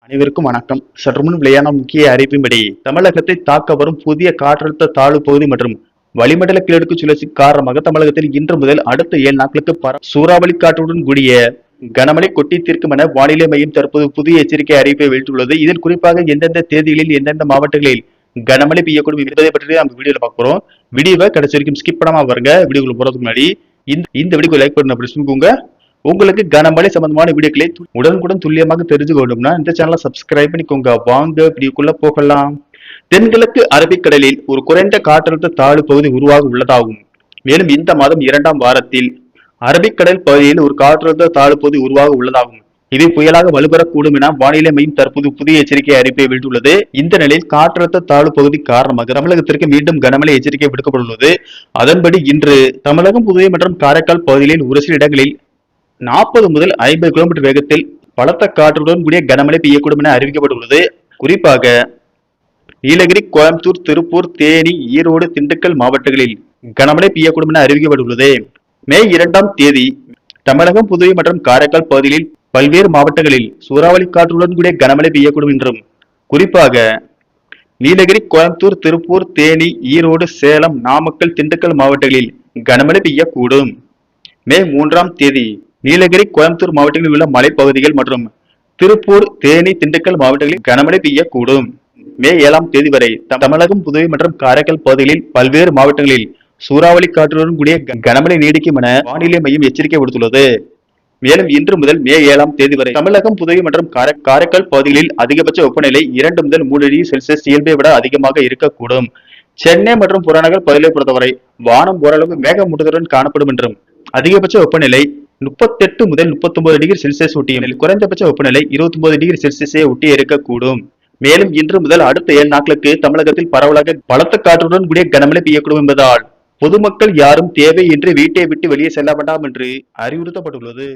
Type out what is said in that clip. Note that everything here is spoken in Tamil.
அனைவருக்கும் வணக்கம். சற்றுமுன் வெளியான முக்கிய அறிவின்படி தமிழகத்தை தாக்க வரும் புதிய காற்றழுத்த தாழ்வு பகுதி மற்றும் வளிமண்டல கிழக்கு சுழற்சி காரணமாக தமிழகத்தில் இன்று முதல் அடுத்த 7 நாட்களுக்கு சூறாவளி காற்றுடன் கூடிய கனமழை கொட்டி தீர்க்கும் என வானிலை மையம் தற்போது புதிய எச்சரிக்கை அறிவிப்பை வெளியிட்டுள்ளது. இதில் குறிப்பாக எந்தெந்த தேதிகளில் எந்தெந்த மாவட்டங்களில் கனமழை பெய்யக்கூடும் என்பதை பற்றி நம்ம வீடியோல பார்க்கிறோம். வீடியோவை கடைசி வரைக்கும் ஸ்கிப் பண்ணாம பாருங்க. வீடியோக்குள்ள போறதுக்கு முன்னாடி இந்த வீடியோக்கு லைக் பண்ண பிரச்சனைக்குங்க. உங்களுக்கு கனமழை சம்பந்தமான வீடியோக்களை உடனுக்குடன் துல்லியமாக தெரிஞ்சுக்கணும்னா இந்த சேனலை சப்ஸ்கிரைப் பண்ணிக்கோங்க. வாங்க வீடியோக்குள்ள போகலாம். தென்கிழக்கு அரபிக்கடலில் ஒரு குறைந்த காற்றழுத்த தாழ்வு பகுதி உருவாக உள்ளதாகும். மேலும் இந்த மாதம் 2ஆம் வாரத்தில் அரபிக்கடல் பகுதியில் ஒரு காற்றழுத்த தாழ்வு பகுதி உருவாக உள்ளதாகும். இது புயலாக வலுப்பெறக்கூடும் என வானிலை மையம் தற்போது புதிய எச்சரிக்கை அறிவிப்பை வெளியிட்டுள்ளது. இந்த நிலையில் காற்றழுத்த தாழ்வு பகுதி காரணமாக தமிழகத்திற்கு மீண்டும் கனமழை எச்சரிக்கை விடுக்கப்பட்டுள்ளது. அதன்படி இன்று தமிழகம், புதுவை மற்றும் காரைக்கால் பகுதிகளில் ஒரு சில இடங்களில் 40 முதல் 50 கிலோமீட்டர் வேகத்தில் பலத்த காற்றுடன் கூடிய கனமழை பெய்யக்கூடும் என அறிவிக்கப்பட்டுள்ளது. குறிப்பாக நீலகிரி, கோயம்புத்தூர், திருப்பூர், தேனி, ஈரோடு, திண்டுக்கல் மாவட்டங்களில் கனமழை பெய்யக்கூடும் என அறிவிக்கப்பட்டுள்ளது. மே 2ஆம் தேதி தமிழகம், புதுவை மற்றும் காரைக்கால் பகுதிகளில் பல்வேறு மாவட்டங்களில் சூறாவளி காற்றுடன் கூடிய கனமழை பெய்யக்கூடும் என்றும், குறிப்பாக நீலகிரி, கோயம்புத்தூர், திருப்பூர், தேனி, ஈரோடு, சேலம், நாமக்கல், திண்டுக்கல் மாவட்டங்களில் கனமழை பெய்யக்கூடும். மே 3ஆம் தேதி நீலகிரி, கோயம்புத்தூர் மாவட்டங்களில் உள்ள மலைப்பகுதிகள் மற்றும் திருப்பூர், தேனி, திண்டுக்கல் மாவட்டங்களில் கனமழை பெய்யக்கூடும். மே 7ஆம் தேதி வரை தமிழகம், புதுவை மற்றும் காரைக்கால் பகுதிகளில் பல்வேறு மாவட்டங்களில் சூறாவளி காற்றுடன் கூடிய கனமழை நீடிக்கும் என வானிலை மையம் எச்சரிக்கை விடுத்துள்ளது. மேலும் இன்று முதல் மே 7ஆம் தேதி வரை தமிழகம், புதுவை மற்றும் காரைக்கால் பகுதிகளில் அதிகபட்ச வெப்பநிலை 2 முதல் 3 டிகிரி செல்சியஸ் இயல்பை விட அதிகமாக இருக்கக்கூடும். சென்னை மற்றும் புறநகர் பகுதிகளை பொறுத்தவரை வானம் ஓரளவு மேகமூட்டத்துடன் காணப்படும் என்றும், அதிகபட்ச வெப்பநிலை 38 முதல் 39 டிகிரி செல்சியஸ் ஒட்டியும், குறைந்தபட்ச வெப்பநிலை 29 டிகிரி செல்சியஸை ஒட்டி இருக்கக்கூடும். மேலும் இன்று முதல் அடுத்த 7 நாட்களுக்கு தமிழகத்தில் பரவலாக பலத்த காற்றுடன் கூடிய கனமழை பெய்யக்கூடும் என்பதால் பொதுமக்கள் யாரும் தேவையின்றி வீட்டை விட்டு வெளியே செல்ல வேண்டாம் என்று அறிவுறுத்தப்பட்டுள்ளது.